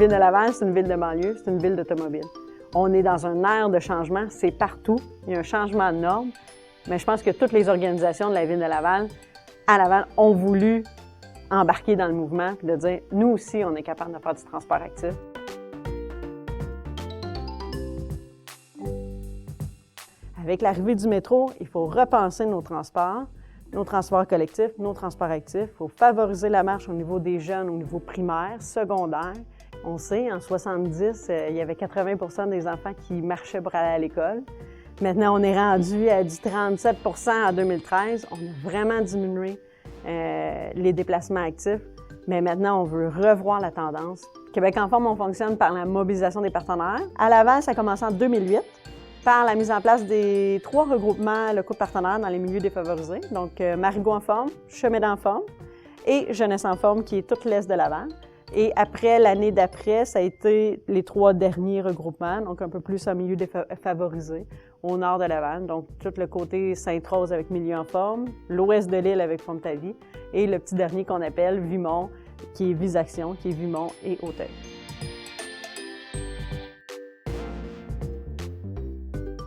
Ville de Laval, c'est une ville de banlieue, c'est une ville d'automobile. On est dans un air de changement, c'est partout. Il y a un changement de normes, mais je pense que toutes les organisations de la Ville de Laval, à Laval, ont voulu embarquer dans le mouvement et de dire, nous aussi, on est capable de faire du transport actif. Avec l'arrivée du métro, il faut repenser nos transports collectifs, nos transports actifs. Il faut favoriser la marche au niveau des jeunes, au niveau primaire, secondaire. On sait, en 70, il y avait 80 des enfants qui marchaient pour aller à l'école. Maintenant, on est rendu à du 37 en 2013. On a vraiment diminué les déplacements actifs, mais maintenant, on veut revoir la tendance. Québec en forme, on fonctionne par la mobilisation des partenaires. À Laval, ça a commencé en 2008 par la mise en place des 3 regroupements locaux partenaires dans les milieux défavorisés. Donc, Marigot en forme, Chemin en forme et Jeunesse en forme, qui est toute l'est de Laval. Et après, l'année d'après, ça a été les 3 derniers regroupements, donc un peu plus en milieu défavorisé, au nord de Laval. Donc, tout le côté Sainte-Rose avec Milieu en forme, l'ouest de l'île avec Forme-ta-vie, et le petit dernier qu'on appelle Vimont, qui est Visaction, qui est Vimont et Auteuil.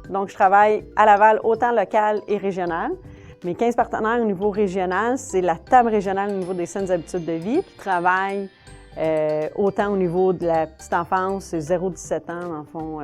Donc, je travaille à Laval autant local et régional. Mes 15 partenaires au niveau régional, c'est la table régionale au niveau des saines habitudes de vie qui travaille autant au niveau de la petite enfance, c'est 0-17 ans, dans le fond,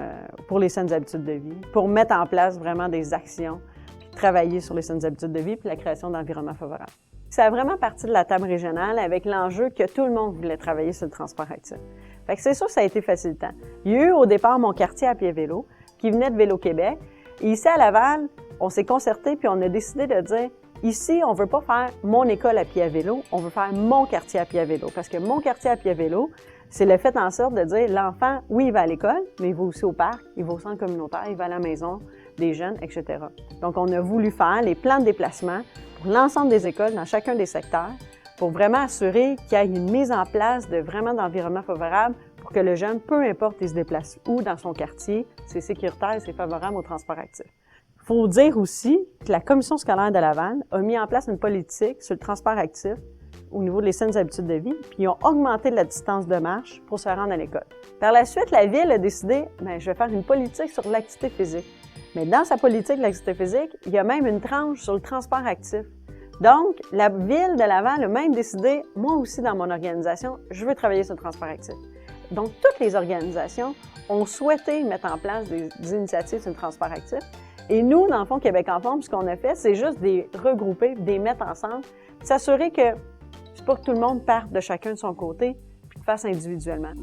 pour les saines habitudes de vie, pour mettre en place vraiment des actions, puis travailler sur les saines habitudes de vie, puis la création d'environnements favorables. Ça a vraiment parti de la table régionale avec l'enjeu que tout le monde voulait travailler sur le transport actif. Fait que c'est sûr que ça a été facilitant. Il y a eu au départ mon quartier à pied-vélo, qui venait de Vélo-Québec. Et ici, à Laval, on s'est concerté puis on a décidé de dire, ici, on veut pas faire mon école à pied à vélo, on veut faire mon quartier à pied à vélo. Parce que mon quartier à pied à vélo, c'est le fait en sorte de dire, l'enfant, oui, il va à l'école, mais il va aussi au parc, il va au centre communautaire, il va à la maison des jeunes, etc. Donc, on a voulu faire les plans de déplacement pour l'ensemble des écoles dans chacun des secteurs pour vraiment assurer qu'il y ait une mise en place de vraiment d'environnement favorable pour que le jeune, peu importe il se déplace où dans son quartier, c'est sécuritaire et c'est favorable au transport actif. Il faut dire aussi que la Commission scolaire de Laval a mis en place une politique sur le transport actif au niveau des saines habitudes de vie, puis ils ont augmenté la distance de marche pour se rendre à l'école. Par la suite, la Ville a décidé, je vais faire une politique sur l'activité physique. Mais dans sa politique de l'activité physique, il y a même une tranche sur le transport actif. Donc, la Ville de Laval a même décidé, moi aussi dans mon organisation, je veux travailler sur le transport actif. Donc, toutes les organisations ont souhaité mettre en place des initiatives sur le transport actif. Et nous, dans le fond, Québec en forme, ce qu'on a fait, c'est juste des regrouper, des mettre ensemble, s'assurer que c'est pas que tout le monde parte de chacun de son côté, puis le fasse individuellement.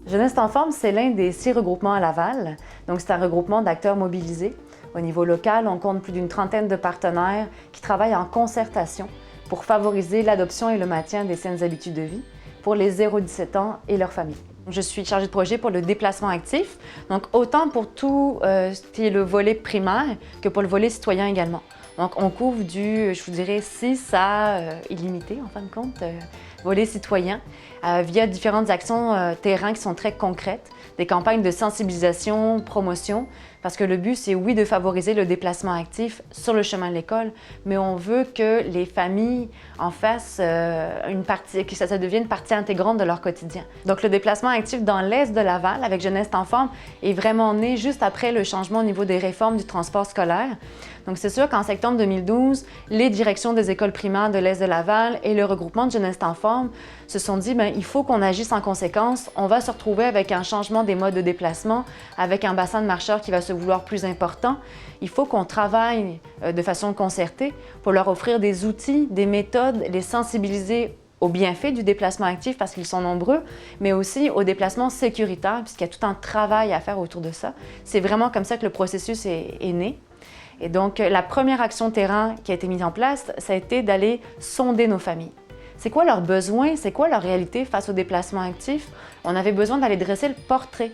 Jeunesse en forme, c'est l'un des 6 regroupements à Laval. Donc, c'est un regroupement d'acteurs mobilisés. Au niveau local, on compte plus d'une trentaine de partenaires qui travaillent en concertation pour favoriser l'adoption et le maintien des saines habitudes de vie pour les 0-17 ans et leurs familles. Je suis chargée de projet pour le déplacement actif, donc autant pour tout ce qui est le volet primaire que pour le volet citoyen également. Donc, on couvre du, je vous dirais, 6 à illimité, en fin de compte, volet citoyen, via différentes actions terrain qui sont très concrètes, des campagnes de sensibilisation, promotion, parce que le but, c'est oui de favoriser le déplacement actif sur le chemin de l'école, mais on veut que les familles en fassent une partie, que ça devienne une partie intégrante de leur quotidien. Donc, le déplacement actif dans l'est de Laval, avec Jeunesse en forme, est vraiment né juste après le changement au niveau des réformes du transport scolaire. Donc, c'est sûr qu'en septembre 2012, les directions des écoles primaires de l'est de Laval et le regroupement de Jeunesse en forme se sont dit, il faut qu'on agisse en conséquence. On va se retrouver avec un changement des modes de déplacement, avec un bassin de marcheurs qui va se vouloir plus important. Il faut qu'on travaille de façon concertée pour leur offrir des outils, des méthodes, les sensibiliser aux bienfaits du déplacement actif parce qu'ils sont nombreux, mais aussi au déplacement sécuritaire puisqu'il y a tout un travail à faire autour de ça. C'est vraiment comme ça que le processus est né. Et donc, la première action terrain qui a été mise en place, ça a été d'aller sonder nos familles. C'est quoi leurs besoins? C'est quoi leur réalité face au déplacement actif? On avait besoin d'aller dresser le portrait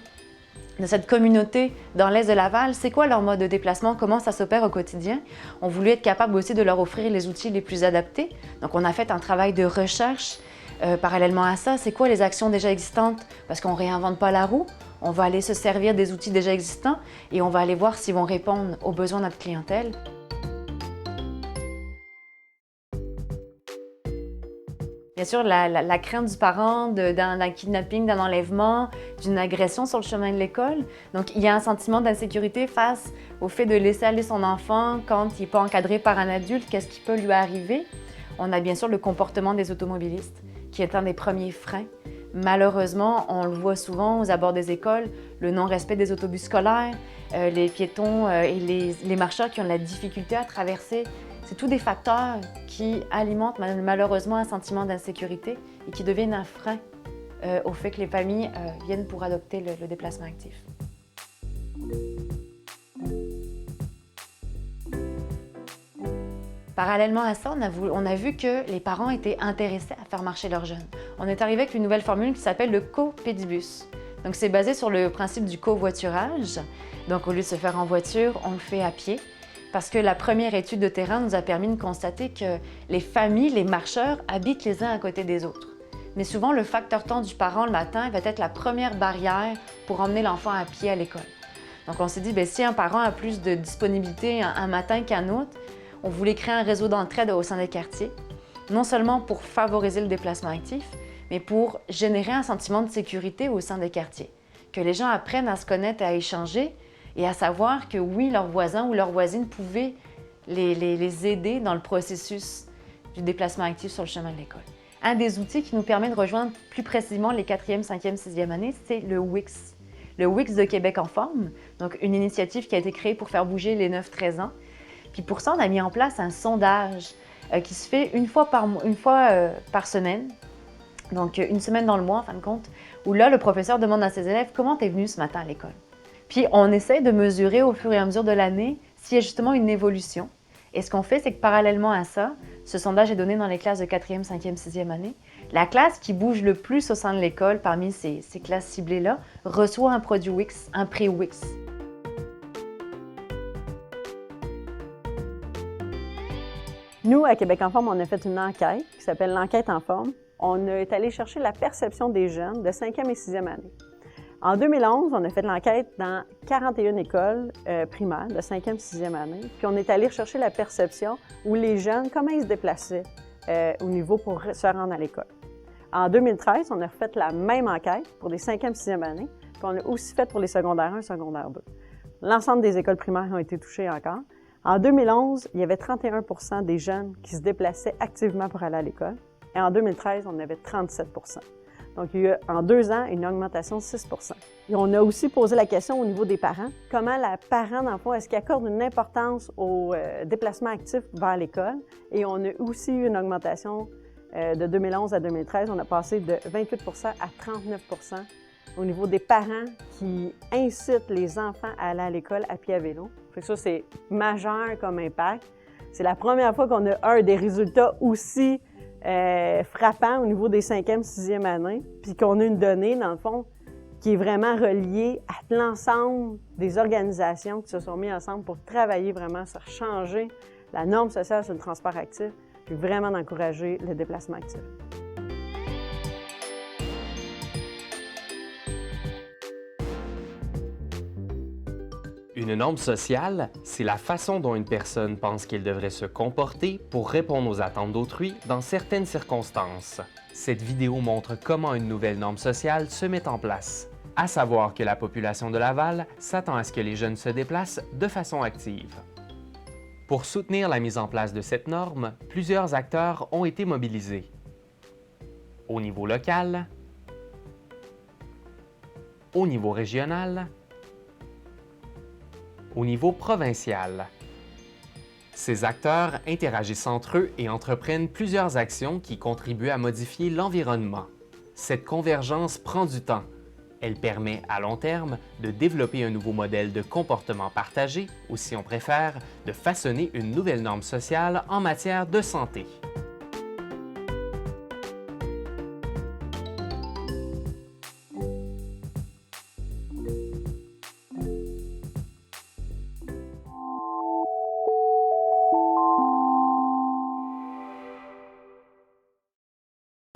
de cette communauté dans l'est de Laval. C'est quoi leur mode de déplacement? Comment ça s'opère au quotidien? On voulait être capable aussi de leur offrir les outils les plus adaptés. Donc, on a fait un travail de recherche. Parallèlement à ça, c'est quoi les actions déjà existantes? Parce qu'on ne réinvente pas la roue. On va aller se servir des outils déjà existants et on va aller voir s'ils vont répondre aux besoins de notre clientèle. Bien sûr, la crainte du parent d'un kidnapping, d'un enlèvement, d'une agression sur le chemin de l'école. Donc, il y a un sentiment d'insécurité face au fait de laisser aller son enfant quand il n'est pas encadré par un adulte, qu'est-ce qui peut lui arriver. On a bien sûr le comportement des automobilistes, qui est un des premiers freins. Malheureusement, on le voit souvent aux abords des écoles, le non-respect des autobus scolaires, les piétons et les marcheurs qui ont de la difficulté à traverser. C'est tous des facteurs qui alimentent malheureusement un sentiment d'insécurité et qui deviennent un frein au fait que les familles viennent pour adopter le déplacement actif. Parallèlement à ça, on a vu que les parents étaient intéressés à faire marcher leurs jeunes. On est arrivé avec une nouvelle formule qui s'appelle le copédibus. Donc, c'est basé sur le principe du covoiturage. Donc, au lieu de se faire en voiture, on le fait à pied. Parce que la première étude de terrain nous a permis de constater que les familles, les marcheurs, habitent les uns à côté des autres. Mais souvent, le facteur temps du parent le matin va être la première barrière pour emmener l'enfant à pied à l'école. Donc, on s'est dit, bien, si un parent a plus de disponibilité un matin qu'un autre, on voulait créer un réseau d'entraide au sein des quartiers, non seulement pour favoriser le déplacement actif, mais pour générer un sentiment de sécurité au sein des quartiers. Que les gens apprennent à se connaître, à échanger et à savoir que oui, leurs voisins ou leurs voisines pouvaient les aider dans le processus du déplacement actif sur le chemin de l'école. Un des outils qui nous permet de rejoindre plus précisément les 4e, 5e, 6e années, c'est le WIX. Le WIX de Québec en forme, donc une initiative qui a été créée pour faire bouger les 9-13 ans. Puis pour ça, on a mis en place un sondage qui se fait une fois par semaine, donc une semaine dans le mois en fin de compte, où là, le professeur demande à ses élèves « Comment t'es venu ce matin à l'école? » Puis on essaie de mesurer au fur et à mesure de l'année s'il y a justement une évolution. Et ce qu'on fait, c'est que parallèlement à ça, ce sondage est donné dans les classes de 4e, 5e, 6e année. La classe qui bouge le plus au sein de l'école parmi ces classes ciblées-là reçoit un produit WIX, un prix WIX. Nous, à Québec en forme, on a fait une enquête qui s'appelle l'enquête en forme. On est allé chercher la perception des jeunes de 5e et 6e année. En 2011, on a fait l'enquête dans 41 écoles primaires de 5e, 6e année. Puis on est allé chercher la perception où les jeunes, comment ils se déplaçaient au niveau pour se rendre à l'école. En 2013, on a refait la même enquête pour les 5e, 6e années. Puis on a aussi fait pour les secondaires 1 et secondaire 2. L'ensemble des écoles primaires ont été touchées encore. En 2011, il y avait 31 % des jeunes qui se déplaçaient activement pour aller à l'école. Et en 2013, on avait 37 %. Donc, il y a eu en 2 ans une augmentation de 6 %. Et on a aussi posé la question au niveau des parents. Comment les parents, dans le fond, est-ce qu'ils accordent une importance au déplacement actif vers l'école? Et on a aussi eu une augmentation de 2011 à 2013. On a passé de 28 % à 39 % au niveau des parents qui incitent les enfants à aller à l'école à pied à vélo. Fait que ça, c'est majeur comme impact. C'est la première fois qu'on a des résultats aussi frappants au niveau des 5e, 6e années, puis qu'on a une donnée, dans le fond, qui est vraiment reliée à l'ensemble des organisations qui se sont mises ensemble pour travailler vraiment sur changer la norme sociale sur le transport actif, puis vraiment d'encourager le déplacement actif. Une norme sociale, c'est la façon dont une personne pense qu'elle devrait se comporter pour répondre aux attentes d'autrui dans certaines circonstances. Cette vidéo montre comment une nouvelle norme sociale se met en place, à savoir que la population de Laval s'attend à ce que les jeunes se déplacent de façon active. Pour soutenir la mise en place de cette norme, plusieurs acteurs ont été mobilisés. Au niveau local, au niveau régional, au niveau provincial. Ces acteurs interagissent entre eux et entreprennent plusieurs actions qui contribuent à modifier l'environnement. Cette convergence prend du temps. Elle permet, à long terme, de développer un nouveau modèle de comportement partagé, ou si on préfère, de façonner une nouvelle norme sociale en matière de santé.